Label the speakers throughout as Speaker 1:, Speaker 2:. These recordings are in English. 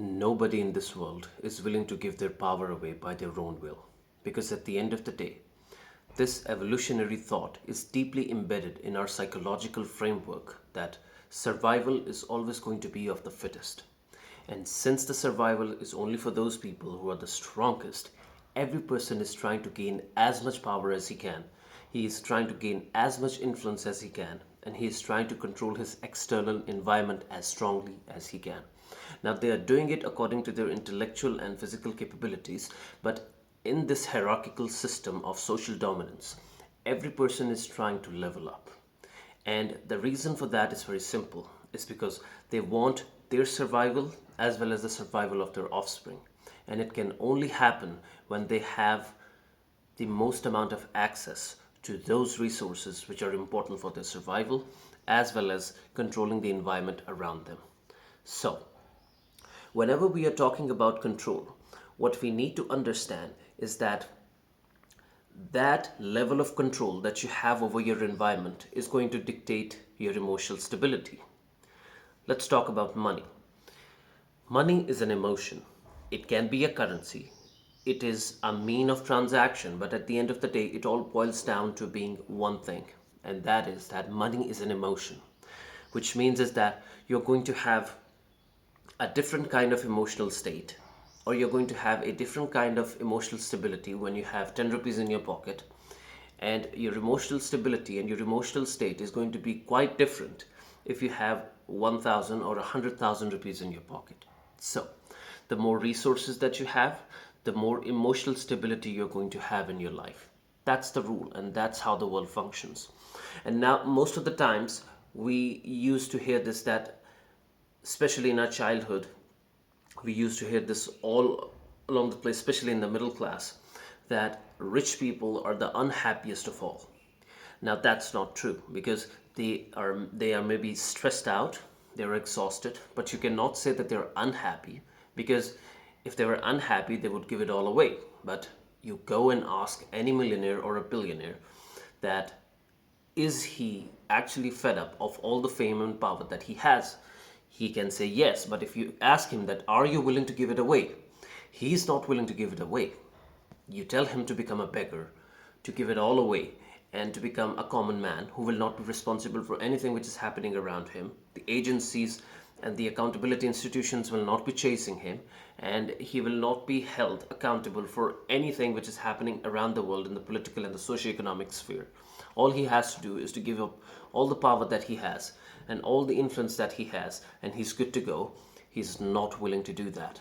Speaker 1: Nobody in this world is willing to give their power away by their own will. Because at the end of the day, this evolutionary thought is deeply embedded in our psychological framework that survival is always going to be of the fittest. And since the survival is only for those people who are the strongest, every person is trying to gain as much power as he can. He is trying to gain as much influence as he can, and he is trying to control his external environment as strongly as he can. Now, they are doing it according to their intellectual and physical capabilities, but in this hierarchical system of social dominance, every person is trying to level up. And the reason for that is very simple. It's because they want their survival as well as the survival of their offspring. And it can only happen when they have the most amount of access to those resources which are important for their survival as well as controlling the environment around them. So, whenever we are talking about control, what we need to understand is that that level of control that you have over your environment is going to dictate your emotional stability. Let's talk about money. Money is an emotion. It can be a currency. It is a mean of transaction, but at the end of the day, it all boils down to being one thing, and that is that money is an emotion, which means is that you're going to have a different kind of emotional state, or you're going to have a different kind of emotional stability when you have 10 rupees in your pocket, and your emotional stability and your emotional state is going to be quite different if you have 1000 or 100,000 rupees in your pocket. So the more resources that you have, the more emotional stability you're going to have in your life. That's the rule, and that's how the world functions. And now most of the times we used to hear this, that especially in our childhood, we used to hear this all along the place, especially in the middle class, that rich people are the unhappiest of all. Now that's not true, because they are maybe stressed out, they're exhausted, but you cannot say that they're unhappy, because if they were unhappy, they would give it all away. But you go and ask any millionaire or a billionaire that is he actually fed up of all the fame and power that he has? He can say yes, but if you ask him that are you willing to give it away, he's not willing to give it away. You tell him to become a beggar, to give it all away, and to become a common man who will not be responsible for anything which is happening around him. The agencies and the accountability institutions will not be chasing him, and he will not be held accountable for anything which is happening around the world in the political and the socio-economic sphere. All he has to do is to give up all the power that he has and all the influence that he has, and he's good to go. He's not willing to do that.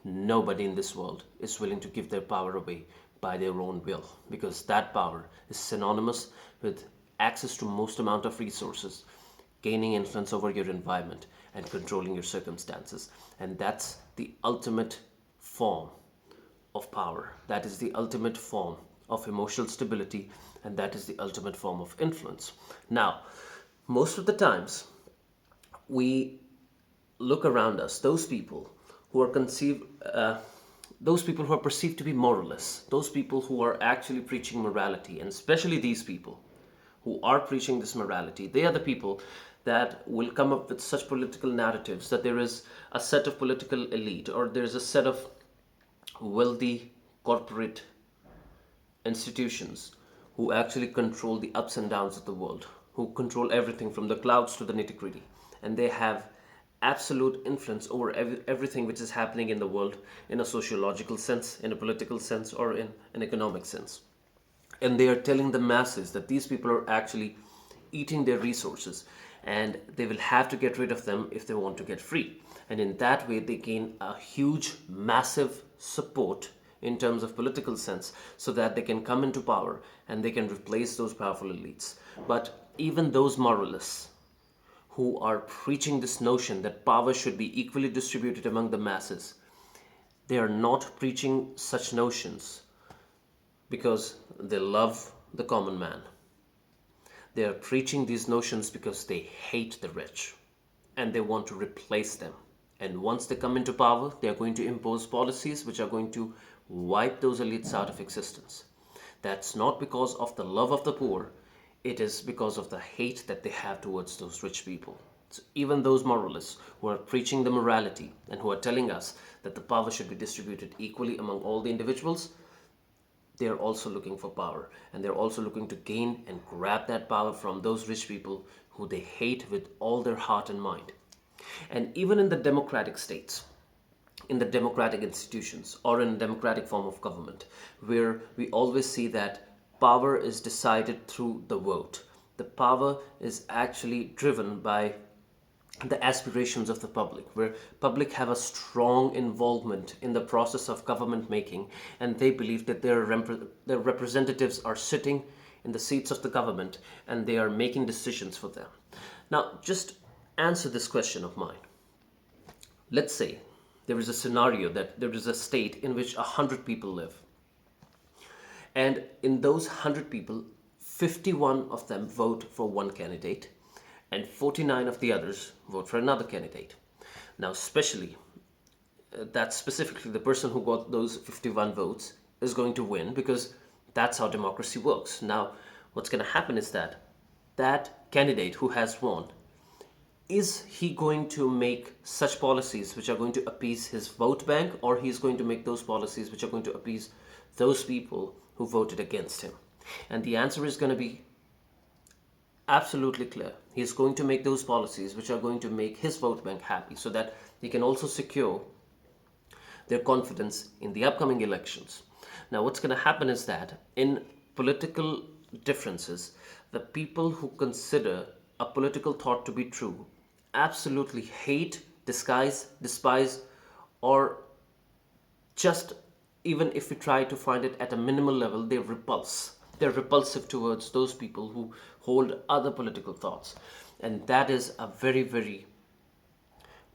Speaker 1: Nobody in this world is willing to give their power away by their own will, because that power is synonymous with access to most amount of resources, gaining influence over your environment, and controlling your circumstances. And that's the ultimate form of power. That is the ultimate form of emotional stability, and that is the ultimate form of influence. Now, most of the times we look around us, who are conceived those people who are perceived to be moralists, those people who are actually preaching morality, and especially these people who are preaching this morality, they are the people that will come up with such political narratives that there is a set of political elite, or there is a set of wealthy corporate institutions who actually control the ups and downs of the world, who control everything from the clouds to the nitty gritty, and they have absolute influence over everything which is happening in the world in a sociological sense, in a political sense, or in an economic sense. And they are telling the masses that these people are actually eating their resources, and they will have to get rid of them if they want to get free. And in that way, they gain a huge, massive support in terms of political sense, so that they can come into power and they can replace those powerful elites. But even those moralists who are preaching this notion that power should be equally distributed among the masses, they are not preaching such notions because they love the common man. They are preaching these notions because they hate the rich and they want to replace them. And once they come into power, they are going to impose policies which are going to wipe those elites out of existence. That's not because of the love of the poor, it is because of the hate that they have towards those rich people. So even those moralists who are preaching the morality and who are telling us that the power should be distributed equally among all the individuals, they are also looking for power, and they're also looking to gain and grab that power from those rich people who they hate with all their heart and mind. And even in the democratic states, in the democratic institutions, or in a democratic form of government, where we always see that power is decided through the vote, the power is actually driven by the aspirations of the public, where public have a strong involvement in the process of government making, and they believe that their representatives are sitting in the seats of the government and they are making decisions for them. Now, just answer this question of mine. Let's say there is a scenario that there is a state in which 100 people live, and in those 100 people, 51 of them vote for one candidate and 49 of the others vote for another candidate. Now, especially that specifically the person who got those 51 votes is going to win, because that's how democracy works. Now, what's going to happen is that that candidate who has won, is he going to make such policies which are going to appease his vote bank, or he's going to make those policies which are going to appease those people who voted against him? And the answer is going to be absolutely clear. He's going to make those policies which are going to make his vote bank happy, so that he can also secure their confidence in the upcoming elections. Now, what's going to happen is that in political differences, the people who consider a political thought to be true absolutely hate, despise, or just, even if we try to find it at a minimal level, they repulse. They're repulsive towards those people who hold other political thoughts. And that is a very, very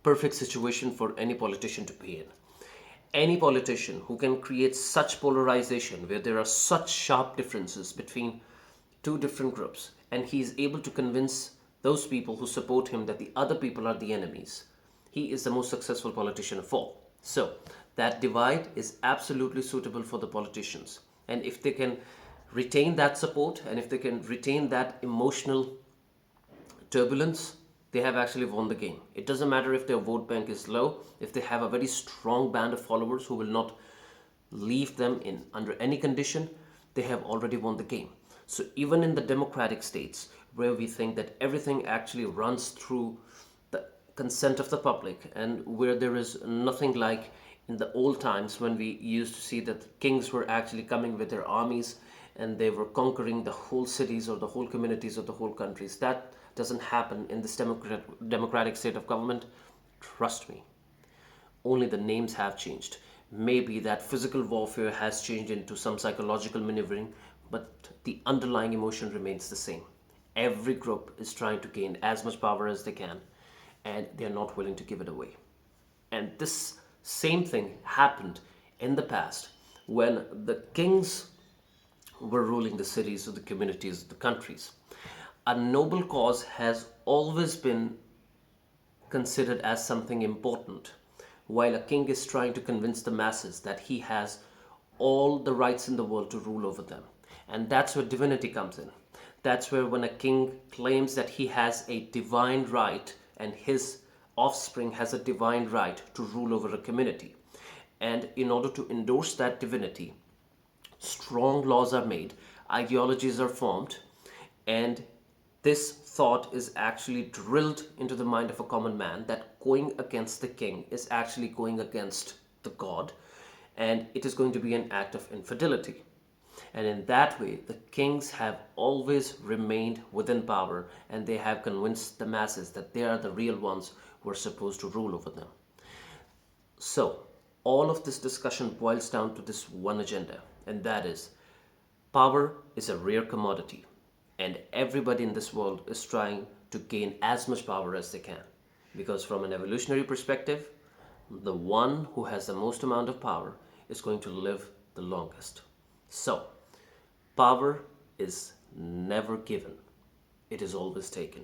Speaker 1: perfect situation for any politician to be in. Any politician who can create such polarization where there are such sharp differences between two different groups, and he is able to convince those people who support him that the other people are the enemies, he is the most successful politician of all. So that divide is absolutely suitable for the politicians. And if they can retain that support, and if they can retain that emotional turbulence, they have actually won the game. It doesn't matter if their vote bank is low, if they have a very strong band of followers who will not leave them in under any condition, they have already won the game. So even in the democratic states, where we think that everything actually runs through the consent of the public, and where there is nothing like in the old times when we used to see that kings were actually coming with their armies and they were conquering the whole cities or the whole communities or the whole countries. That doesn't happen in this democratic state of government. Trust me. Only the names have changed. Maybe that physical warfare has changed into some psychological maneuvering, but the underlying emotion remains the same. Every group is trying to gain as much power as they can, and they're not willing to give it away. And this same thing happened in the past when the kings were ruling the cities or the communities, the countries. A noble cause has always been considered as something important, while a king is trying to convince the masses that he has all the rights in the world to rule over them. And that's where divinity comes in. That's where when a king claims that he has a divine right and his offspring has a divine right to rule over a community. And in order to endorse that divinity, strong laws are made, ideologies are formed, and this thought is actually drilled into the mind of a common man that going against the king is actually going against the god, and it is going to be an act of infidelity. And in that way, the kings have always remained within power, and they have convinced the masses that they are the real ones who are supposed to rule over them. So, all of this discussion boils down to this one agenda, and that is power is a rare commodity, and everybody in this world is trying to gain as much power as they can. Because, from an evolutionary perspective, the one who has the most amount of power is going to live the longest. So, power is never given, it is always taken.